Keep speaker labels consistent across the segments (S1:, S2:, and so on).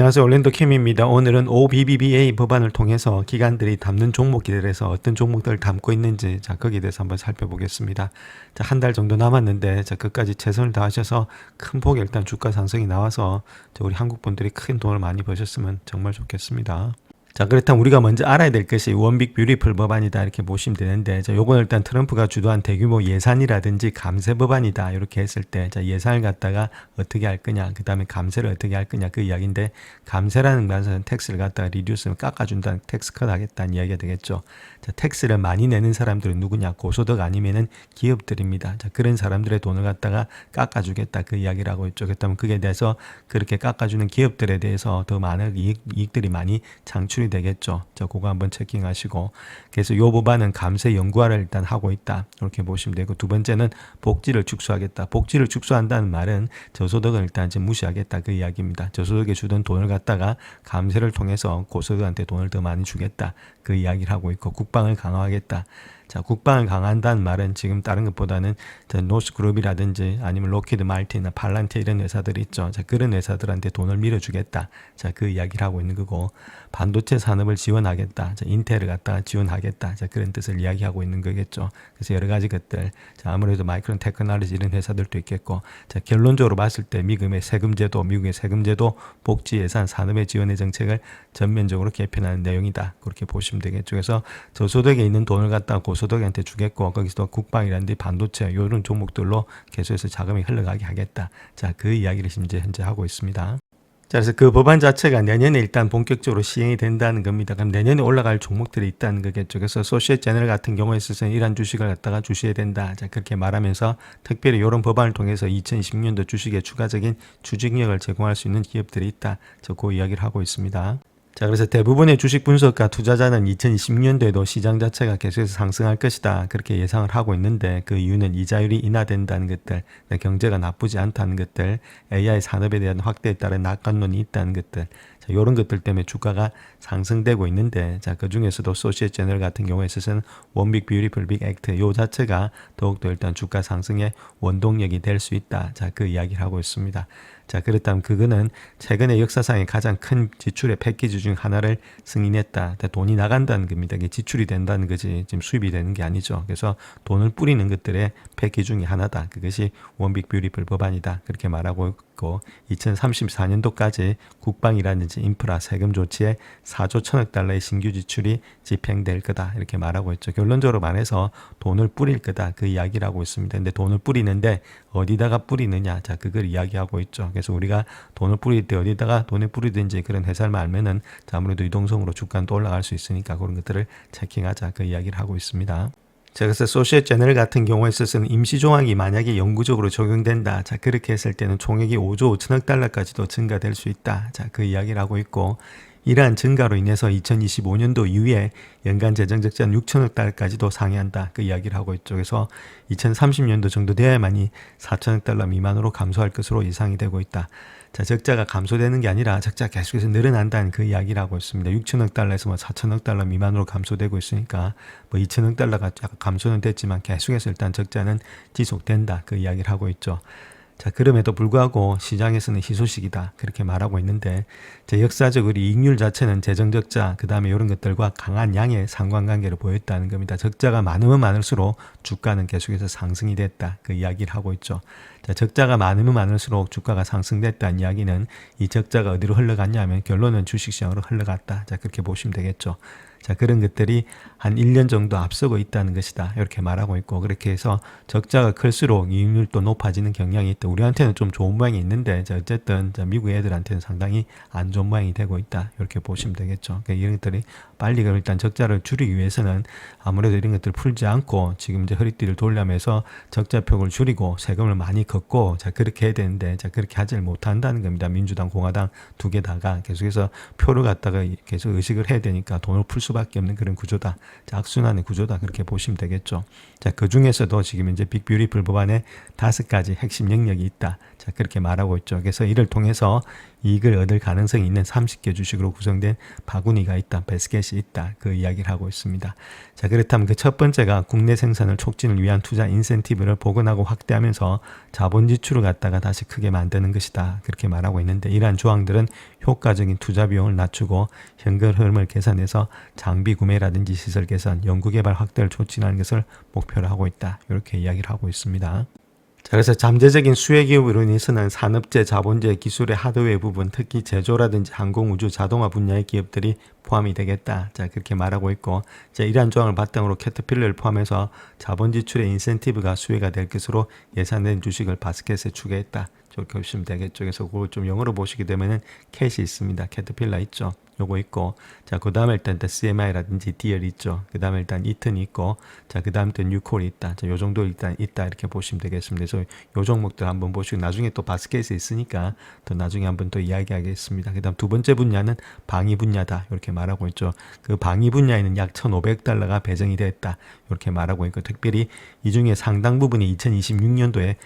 S1: 안녕하세요. 올랜도 캠입니다. 오늘은 OBBBA 법안을 통해서 기관들이 담는 종목들에서 어떤 종목들을 담고 있는지 거기에 대해서 한번 살펴보겠습니다. 한 달 정도 남았는데 끝까지 최선을 다하셔서 큰 폭의 일단 주가 상승이 나와서 우리 한국 분들이 큰 돈을 많이 버셨으면 정말 좋겠습니다. 그렇다면 우리가 먼저 알아야 될 것이 원빅 뷰티풀 법안이다 이렇게 보시면 되는데, 요거는 일단 트럼프가 주도한 대규모 예산이라든지 감세 법안이다 이렇게 했을 때 예산을 갖다가 어떻게 할 거냐, 그 다음에 감세를 어떻게 할 거냐 그 이야기인데, 감세라는 것은 텍스를 갖다가 리듀스를 깎아준다는, 텍스 컷 하겠다는 이야기가 되겠죠. 텍스를 많이 내는 사람들은 누구냐, 고소득 아니면은 기업들입니다. 그런 사람들의 돈을 갖다가 깎아주겠다 그 이야기를 하고 있죠. 그렇다면 그에 대해서 그렇게 깎아주는 기업들에 대해서 더 많은 이익들이 많이 창출이 되겠죠. 그거 한번 체킹하시고, 그래서 이 법안은 감세 연구화를 일단 하고 있다 이렇게 보시면 되고, 두 번째는 복지를 축소하겠다. 복지를 축소한다는 말은 저소득을 일단 이제 무시하겠다 그 이야기입니다. 저소득에 주던 돈을 갖다가 감세를 통해서 고소득한테 돈을 더 많이 주겠다 그 이야기를 하고 있고, 국방을 강화하겠다. 국방을 강화한다는 말은 지금 다른 것보다는 노스그룹이라든지 아니면 로키드 말틴이나 팔란티아 이런 회사들이 있죠. 그런 회사들한테 돈을 밀어주겠다. 그 이야기를 하고 있는 거고, 반도체 산업을 지원하겠다. 인텔을 갖다가 지원하겠다. 그런 뜻을 이야기하고 있는 거겠죠. 그래서 여러 가지 것들, 아무래도 마이크론 테크놀로지 이런 회사들도 있겠고, 결론적으로 봤을 때 미국의 세금제도, 복지 예산, 산업의 지원의 정책을 전면적으로 개편하는 내용이다. 그렇게 보시면 되겠죠. 그래서 저소득에 있는 돈을 갖다가 고소득한테 주겠고, 거기서 국방이라든지 반도체 이런 종목들로 계속해서 자금이 흘러가게 하겠다. 그 이야기를 현재 하고 있습니다. 그래서 그 법안 자체가 내년에 일단 본격적으로 시행이 된다는 겁니다. 그럼 내년에 올라갈 종목들이 있다는 거겠죠. 그래서 소시에트제너럴 같은 경우에 있어서는 이러한 주식을 갖다가 주셔야 된다. 그렇게 말하면서 특별히 이런 법안을 통해서 2020년도 주식에 추가적인 추진력을 제공할 수 있는 기업들이 있다. 그 이야기를 하고 있습니다. 그래서 대부분의 주식 분석가 투자자는 2020년도에도 시장 자체가 계속해서 상승할 것이다 그렇게 예상을 하고 있는데, 그 이유는 이자율이 인하된다는 것들, 경제가 나쁘지 않다는 것들, AI 산업에 대한 확대에 따른 낙관론이 있다는 것들, 이런 것들 때문에 주가가 상승되고 있는데, 그 중에서도 소시에트제너럴 같은 경우에 있어서는 원빅 뷰티풀 빅 액트 요 자체가 더욱더 일단 주가 상승의 원동력이 될 수 있다. 그 이야기를 하고 있습니다. 그렇다면 그거는 최근의 역사상의 가장 큰 지출의 패키지 중 하나를 승인했다. 돈이 나간다는 겁니다. 이게 지출이 된다는 거지 지금 수입이 되는 게 아니죠. 그래서 돈을 뿌리는 것들의 패키지 중에 하나다. 그것이 원빅 뷰티풀 법안이다. 그렇게 말하고 있고, 2034년도까지 국방이라든지 인프라 세금 조치에 4조 1천억 달러의 신규 지출이 집행될 거다. 이렇게 말하고 있죠. 결론적으로 말해서 돈을 뿌릴 거다. 그 이야기를 하고 있습니다. 근데 돈을 뿌리는데 어디다가 뿌리느냐. 그걸 이야기하고 있죠. 그래서 우리가 돈을 뿌릴 때 어디다가 돈을 뿌리든지 그런 회사를 알면은 아무래도 유동성으로 주가는 또 올라갈 수 있으니까 그런 것들을 체킹하자. 그 이야기를 하고 있습니다. 그래서 소시에트제너럴 같은 경우에 있어서는 임시조항이 만약에 영구적으로 적용된다. 그렇게 했을 때는 총액이 5조 5천억 달러까지도 증가될 수 있다. 그 이야기를 하고 있고, 이러한 증가로 인해서 2025년도 이후에 연간 재정 적자는 6천억 달러까지도 상회한다. 그 이야기를 하고 있죠. 그래서 2030년도 정도 돼야만이 4천억 달러 미만으로 감소할 것으로 예상이 되고 있다. 적자가 감소되는 게 아니라 적자가 계속해서 늘어난다는 그 이야기를 하고 있습니다. 6천억 달러에서 4천억 달러 미만으로 감소되고 있으니까 2천억 달러가 감소는 됐지만 계속해서 일단 적자는 지속된다. 그 이야기를 하고 있죠. 그럼에도 불구하고 시장에서는 희소식이다. 그렇게 말하고 있는데, 역사적으로 이익률 자체는 재정적자, 그 다음에 이런 것들과 강한 양의 상관관계를 보였다는 겁니다. 적자가 많으면 많을수록 주가는 계속해서 상승이 됐다. 그 이야기를 하고 있죠. 적자가 많으면 많을수록 주가가 상승됐다는 이야기는 이 적자가 어디로 흘러갔냐면 결론은 주식시장으로 흘러갔다. 그렇게 보시면 되겠죠. 그런 것들이 한 1년 정도 앞서고 있다는 것이다. 이렇게 말하고 있고, 그렇게 해서 적자가 클수록 이익률도 높아지는 경향이 있다. 우리한테는 좀 좋은 모양이 있는데, 어쨌든 미국 애들한테는 상당히 안 좋은 모양이 되고 있다. 이렇게 보시면 되겠죠. 그러니까 이런 것들이 빨리 일단 적자를 줄이기 위해서는 아무래도 이런 것들을 풀지 않고 지금 허리띠를 돌려면서 적자폭을 줄이고 세금을 많이 걷고 그렇게 해야 되는데, 그렇게 하질 못한다는 겁니다. 민주당, 공화당 두 개 다가 계속해서 표를 갖다가 계속 의식을 해야 되니까 돈을 풀 수밖에 없는 그런 구조다. 악순환의 구조다. 그렇게 보시면 되겠죠. 그 중에서도 지금 이제 빅 뷰티풀 법안에 5가지 핵심 영역이 있다. 그렇게 말하고 있죠. 그래서 이를 통해서 이익을 얻을 가능성이 있는 30개 주식으로 구성된 바구니가 있다, 베스켓이 있다, 그 이야기를 하고 있습니다. 자, 그렇다면 그 첫 번째가 국내 생산을 촉진을 위한 투자 인센티브를 복원하고 확대하면서 자본 지출을 갖다가 다시 크게 만드는 것이다, 그렇게 말하고 있는데, 이러한 조항들은 효과적인 투자 비용을 낮추고 현금 흐름을 계산해서 장비 구매라든지 시설 개선, 연구개발 확대를 촉진하는 것을 목표로 하고 있다. 이렇게 이야기를 하고 있습니다. 자, 그래서 잠재적인 수혜 기업으로 인해서는 산업재, 자본재, 기술의 하드웨어 부분, 특히 제조라든지 항공, 우주, 자동화 분야의 기업들이 포함이 되겠다. 자, 그렇게 말하고 있고, 자, 이러한 조항을 바탕으로 캐터필러를 포함해서 자본 지출의 인센티브가 수혜가 될 것으로 예상된 주식을 바스켓에 추가했다. 저렇게 보시면 되겠죠. 그래서 그걸 좀 영어로 보시게 되면은 캣이 있습니다. 캐터필러 있죠. 요거 있고, 자, 그 다음에 일단 CMI라든지 DL 있죠. 그 다음에 일단 이튼이 있고, 자, 그 다음에 또 뉴콜이 있다. 자, 요 정도 일단 있다. 이렇게 보시면 되겠습니다. 그래서 요 종목들 한번 보시고, 나중에 또 바스켓에 있으니까 또 나중에 한번 또 이야기하겠습니다. 그 다음 두 번째 분야는 방위 분야다. 이렇게 말하고 있죠. 그 방위 분야에는 약 $1,500가 배정이 됐다. 이렇게 말하고 있고, 특별히 이 중에 상당 부분이 2026년도에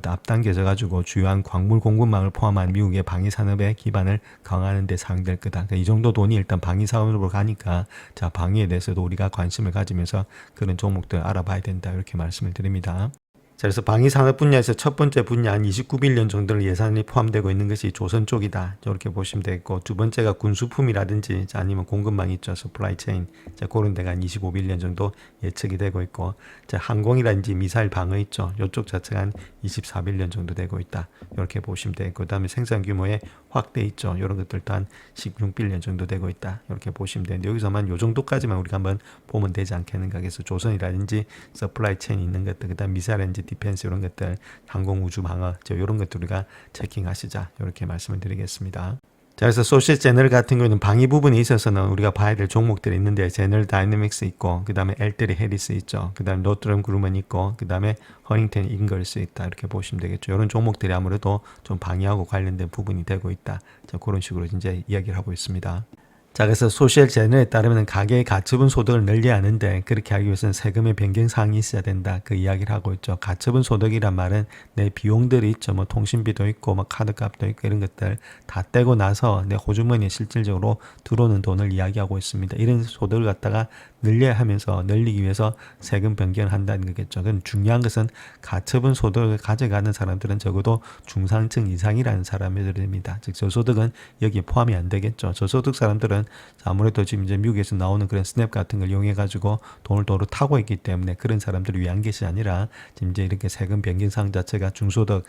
S1: 앞당겨져 가지고 주요한 광물 공급망을 포함한 미국의 방위 산업의 기반을 강화하는 데 사용될 거다. 그러니까 이 정도 돈이 일단 방위 산업으로 가니까 자, 방위에 대해서도 우리가 관심을 가지면서 그런 종목들 알아봐야 된다. 이렇게 말씀을 드립니다. 자, 그래서 방위 산업 분야에서 첫 번째 분야 한 29빌리언 정도를 예산이 포함되고 있는 것이 조선 쪽이다. 이렇게 보시면 되겠고, 두 번째가 군수품이라든지 아니면 공급망 있죠. 서플라이 체인. 자, 그런 데가 한 25빌리언 정도 예측이 되고 있고, 자, 항공이라든지 미사일 방어 있죠. 이쪽 자체가 한 24빌리언 정도 되고 있다. 이렇게 보시면 되겠고, 그다음에 생산 규모의 확대 있죠. 이런 것들도 한 16빌리언 정도 되고 있다. 이렇게 보시면 되는데, 여기서만 요 정도까지만 우리가 한번 보면 되지 않겠는가. 그래서 조선이라든지 서플라이 체인 있는 것들, 그다음 미사일인지 디펜스 이런 것들, 항공 우주 방어 이런 것들 우리가 체킹하시자. 이렇게 말씀을 드리겠습니다. 자, 그래서 소셜 제너럴 같은 경우는 방위 부분에 있어서는 우리가 봐야 될 종목들이 있는데, 제너럴 다이내믹스 있고, 그 다음에 엘테리 해리스 있죠. 그 다음에 노트럼 그루먼 있고, 그 다음에 허링턴 잉글스 있다. 이렇게 보시면 되겠죠. 이런 종목들이 아무래도 좀 방위하고 관련된 부분이 되고 있다. 자, 그런 식으로 이제 이야기를 하고 있습니다. 자, 그래서 소셜 제너에 따르면 가계의 가처분 소득을 늘려야 하는데, 그렇게 하기 위해서는 세금의 변경 사항이 있어야 된다. 그 이야기를 하고 있죠. 가처분 소득이란 말은 내 비용들이 있죠. 뭐 통신비도 있고, 뭐 카드값도 있고, 이런 것들 다 떼고 나서 내 호주머니에 실질적으로 들어오는 돈을 이야기하고 있습니다. 이런 소득을 갖다가 늘려야 하면서 늘리기 위해서 세금 변경을 한다는 거겠죠. 그럼 중요한 것은 가처분 소득을 가져가는 사람들은 적어도 중상층 이상이라는 사람들입니다. 즉 저소득은 여기에 포함이 안 되겠죠. 저소득 사람들은 아무래도 지금 이제 미국에서 나오는 그런 스냅 같은 걸 이용해 가지고 돈을 도로 타고 있기 때문에 그런 사람들을 위한 것이 아니라 지금 이제 이렇게 세금 변경 사항 자체가 중소득,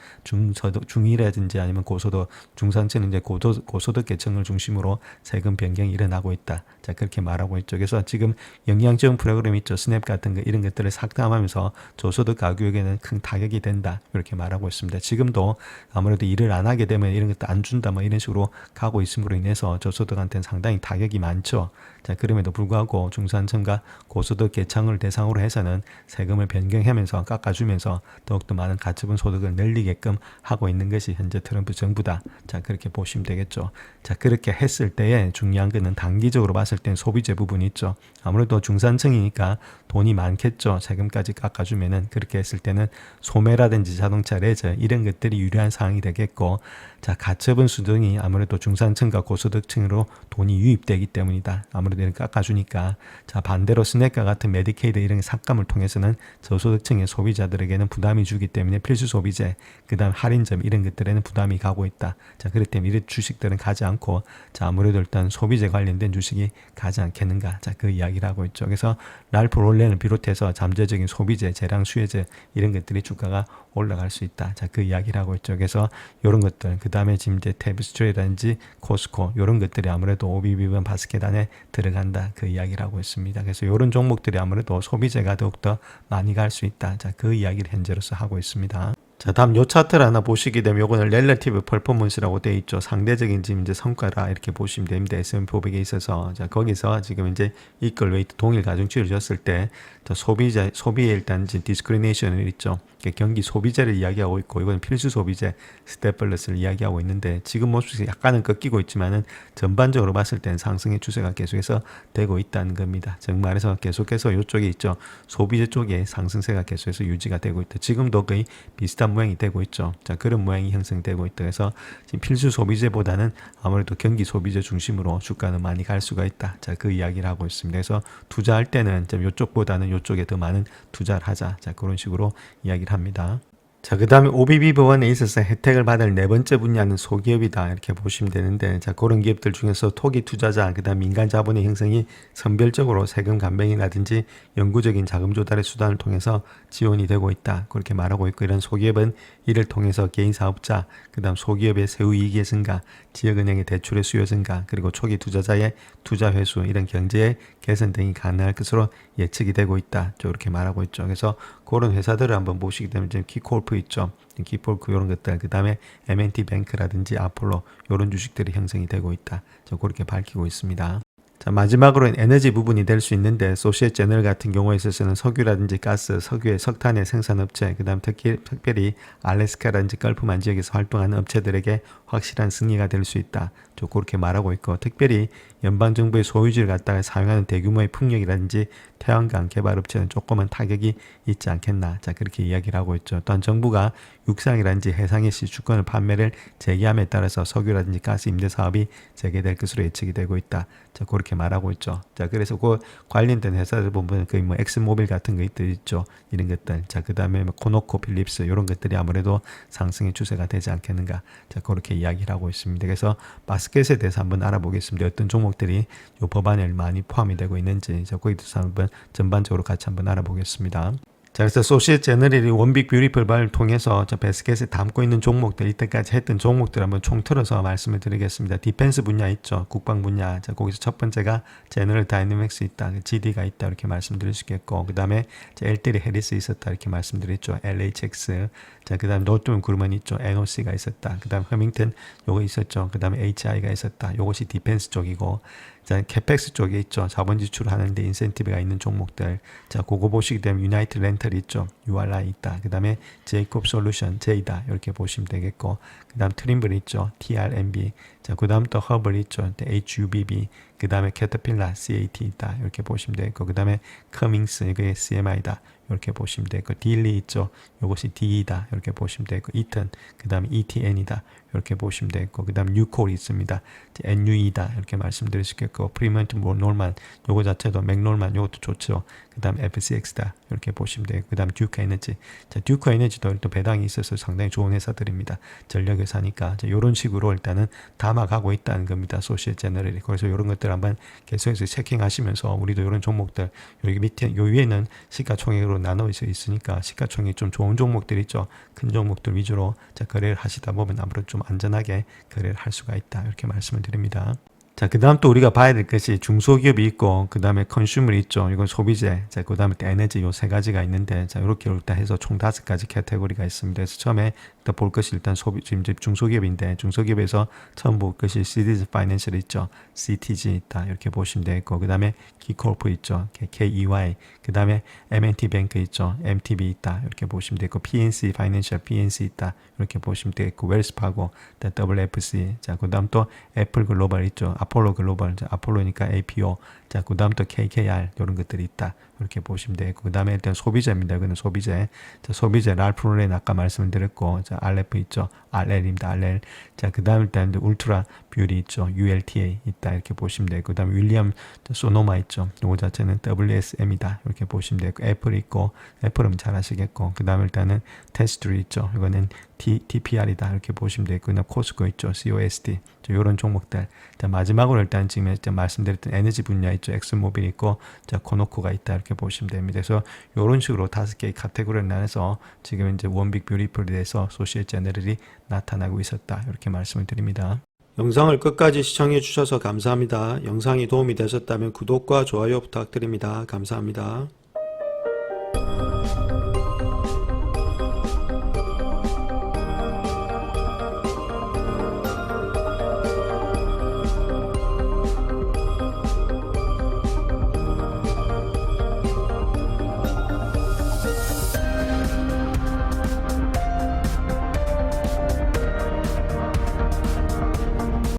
S1: 중이라든지 아니면 고소득, 중상층은 이제 고소득 계층을 중심으로 세금 변경이 일어나고 있다. 자, 그렇게 말하고 있죠. 그래서 지금 영양지원 프로그램 있죠. 스냅 같은 거 이런 것들을 삭감하면서 저소득 가구에게는 큰 타격이 된다. 이렇게 말하고 있습니다. 지금도 아무래도 일을 안 하게 되면 이런 것도 안 준다. 뭐 이런 식으로 가고 있음으로 인해서 저소득한테는 상당히 타격이 많죠. 자, 그럼에도 불구하고 중산층과 고소득 계층을 대상으로 해서는 세금을 변경하면서 깎아주면서 더욱더 많은 가처분 소득을 늘리게끔 하고 있는 것이 현재 트럼프 정부다. 자, 그렇게 보시면 되겠죠. 자, 그렇게 했을 때에 중요한 것은 단기적으로 봤을 땐 소비재 부분이 있죠. 아무래도 중산층이니까 돈이 많겠죠. 세금까지 깎아주면은 그렇게 했을 때는 소매라든지 자동차 레저 이런 것들이 유리한 상황이 되겠고, 자, 가처분 수준이 아무래도 중산층과 고소득층으로 돈이 유입되기 때문이다. 아무래도 이렇게 깎아주니까. 자, 반대로 스낵과 같은 메디케이드 이런 삭감을 통해서는 저소득층의 소비자들에게는 부담이 주기 때문에 필수 소비재, 그 다음 할인점 이런 것들에는 부담이 가고 있다. 자, 그렇기 때문에 이런 주식들은 가지 않고, 자, 아무래도 일단 소비재 관련된 주식이 가지 않겠는가. 자, 그 이야기를 하고 있죠. 그래서 랄프 롤렌을 비롯해서 잠재적인 소비재, 재량 수혜재 이런 것들이 주가가 올라갈 수 있다. 자, 그 이야기를 하고 있죠. 그래서 이런 것들, 그 다음에 지금 이제 탭스트레이라든지 코스코 이런 것들이 아무래도 OBBB 바스켓 안에 들어간다. 그 이야기를 하고 있습니다. 그래서 이런 종목들이 아무래도 소비재가 더욱더 많이 갈 수 있다. 자, 그 이야기를 현재로서 하고 있습니다. 자, 다음 요 차트를 하나 보시게 되면 요거는 렐러티브 퍼포먼스라고 되어 있죠. 상대적인 지금 이제 성과라 이렇게 보시면 됩니다. S&P 500에 있어서. 자, 거기서 지금 이제 이퀄 웨이트 동일 가중치를 줬을 때 소비에 일단 이제 디스크리네이션을 있죠. 경기 소비재를 이야기하고 있고, 이건 필수 소비재 스태플러스를 이야기하고 있는데, 지금 모습이 약간은 꺾이고 있지만은 전반적으로 봤을 때는 상승의 추세가 계속해서 되고 있다는 겁니다. 즉 말해서 계속해서 이쪽에 있죠. 소비재 쪽에 상승세가 계속해서 유지가 되고 있다. 지금도 거의 비슷한 모양이 되고 있죠. 자, 그런 모양이 형성되고 있다. 그래서 지금 필수 소비재보다는 아무래도 경기 소비재 중심으로 주가는 많이 갈 수가 있다. 자, 그 이야기를 하고 있습니다. 그래서 투자할 때는 좀 이쪽보다는 이쪽에 더 많은 투자를 하자. 자, 그런 식으로 이야기를 합니다. 자, 그 다음에 OBB 법안에 있어서 혜택을 받을 네 번째 분야는 소기업이다. 이렇게 보시면 되는데, 자, 그런 기업들 중에서 토기 투자자, 그 다음 민간 자본의 형성이 선별적으로 세금 감면이라든지 영구적인 자금 조달의 수단을 통해서 지원이 되고 있다. 그렇게 말하고 있고, 이런 소기업은 이를 통해서 개인 사업자, 그 다음 소기업의 세후 이익의 증가, 지역은행의 대출의 수요 증가, 그리고 초기 투자자의 투자 회수, 이런 경제의 개선 등이 가능할 것으로 예측이 되고 있다. 이렇게 말하고 있죠. 그래서 그런 회사들을 한번 보시게 되면 지금 키콜프 있죠. 키폴크 이런 것들, 그 다음에 M&T 뱅크라든지 아폴로 이런 주식들이 형성이 되고 있다. 그렇게 밝히고 있습니다. 자, 마지막으로는 에너지 부분이 될 수 있는데, 소시에제너럴 같은 경우에 있어서는 석유라든지 가스, 석유의 석탄의 생산업체, 그 다음 특별히 알래스카라든지 걸프만 지역에서 활동하는 업체들에게 확실한 승리가 될 수 있다. 그렇게 말하고 있고, 특별히 연방정부의 소유지를 갖다가 사용하는 대규모의 풍력이라든지 태양광 개발업체는 조금은 타격이 있지 않겠나. 자, 그렇게 이야기를 하고 있죠. 또한 정부가 육상이라든지 해상의 시주권을 판매를 재개함에 따라서 석유라든지 가스 임대 사업이 재개될 것으로 예측이 되고 있다. 자, 그렇게 말하고 있죠. 자, 그래서 그 관련된 회사들 보면 거의 뭐 엑스모빌 같은 것들 있죠. 이런 것들. 자, 그 다음에 뭐 코노코, 필립스 이런 것들이 아무래도 상승의 추세가 되지 않겠는가. 자, 그렇게 이야기를 하고 있습니다. 그래서 바스켓에 대해서 한번 알아보겠습니다. 어떤 종목들이 이 법안에 많이 포함이 되고 있는지, 자, 거기에 대해서 한번 전반적으로 같이 한번 알아보겠습니다. 자, 그래서 소시에제너럴이 원빅 뷰티풀 발을 통해서 저 베스켓에 담고 있는 종목들, 이때까지 했던 종목들 한번 총틀어서 말씀을 드리겠습니다. 디펜스 분야 있죠. 국방 분야. 자, 거기서 첫 번째가 제너럴 다이내믹스 있다. GD가 있다. 이렇게 말씀드릴 수 있겠고, 그 다음에 엘테리 해리스 있었다. 이렇게 말씀드렸죠. LHX. 자, 그 다음 노트문 그루먼 있죠. NOC가 있었다. 그 다음 허밍턴 요거 있었죠. 그 다음에 HI가 있었다. 요것이 디펜스 쪽이고, 자, 캐펙스 쪽에 있죠. 자본 지출을 하는데 인센티브가 있는 종목들. 자, 그거 보시게 되면 유나이트 렌털 있죠. URI 있다. 그 다음에 제이콥 솔루션, J다. 이렇게 보시면 되겠고, 그 다음 트림블 있죠. TRMB. 자, 그 다음 또 허블 있죠. HUBB. 그 다음에 캐터필라, CAT 있다. 이렇게 보시면 되겠고, 그 다음에 커밍스, 이게 CMI다. 이렇게 보시면 되고, 딜리 있죠. 이것이 D이다. 이렇게 보시면 되고, 이턴, 그 다음에 ETN이다. 이렇게 보시면 되고, 그 다음 뉴콜이 있습니다. NUE다. 이렇게 말씀드릴 수 있겠고, 프리먼트 놀만, 요거 자체도 맥놀만, 요것도 좋죠. 그 다음 FCX다. 이렇게 보시면 되고, 그 다음 듀크 에너지. 자, 듀크 에너지도 또 배당이 있어서 상당히 좋은 회사들입니다. 전력 회사니까. 자, 요런 식으로 일단은 담아가고 있다는 겁니다. 소시에제너럴이. 그래서 요런 것들 한번 계속해서 체킹하시면서, 우리도 요런 종목들, 여기 밑에, 요 위에는 시가총액으로 나눠져 있으니까 시가총액이 좀 좋은 종목들 있죠. 큰 종목들 위주로 자, 거래를 하시다 보면 앞으로 좀 안전하게 거래를 할 수가 있다. 이렇게 말씀을 드립니다. 자, 그 다음 또 우리가 봐야 될 것이 중소기업이 있고, 그 다음에 컨슈머이 있죠. 이건 소비재. 자, 그 다음에 또 에너지 요 세 가지가 있는데, 자, 이렇게 일단 해서 총 5가지 카테고리가 있습니다. 그래서 처음에 일단 볼 것이 일단 지금 중소기업인데, 중소기업에서 처음 볼 것이 CDS 파이낸셜 있죠. CTG 있다. 이렇게 보시면 되겠고, 그 다음에 키콜프 있죠. KEY. 그 다음에 M&T 뱅크 있죠. MTB 있다. 이렇게 보시면 되겠고, PNC 파이낸셜 PNC 있다. 이렇게 보시면 되겠고, 웰스파고, WFC. 자, 그 다음 또 애플 글로벌 있죠. 아폴로 글로벌, 아폴로니까 APO, 자, 그 다음 또 KKR, 이런 것들이 있다. 이렇게 보시면 되고, 그 다음에 일단 소비재입니다. 이거는 소비재. 자, 소비재, 랄프로렌 아까 말씀을 드렸고, 자, RF 있죠. RL입니다. RL. 자, 그 다음 일단 울트라 뷰리 있죠. ULTA 있다. 이렇게 보시면 되고, 그 다음에 윌리엄 소노마 있죠. 요거 자체는 WSM이다. 이렇게 보시면 되고, 애플 있고, 애플은 잘 아시겠고, 그 다음에 일단은 테스트리 있죠. 이거는 TPR이다. 이렇게 보시면 되고, 그다음 코스코 있죠. COSD. 이런 종목들. 자, 마지막으로 일단 지금 일단 말씀드렸던 에너지 분야 있죠. 엑슨모빌 있고, 자, 코노코가 있다. 이렇게 보시면 됩니다. 그래서 이런 식으로 5개의 카테고리를 나눠서 지금 이제 원빅 뷰티풀에 대해서 소시에제너럴이 나타나고 있었다. 이렇게 말씀을 드립니다. 영상을 끝까지 시청해 주셔서 감사합니다. 영상이 도움이 되셨다면 구독과 좋아요 부탁드립니다. 감사합니다.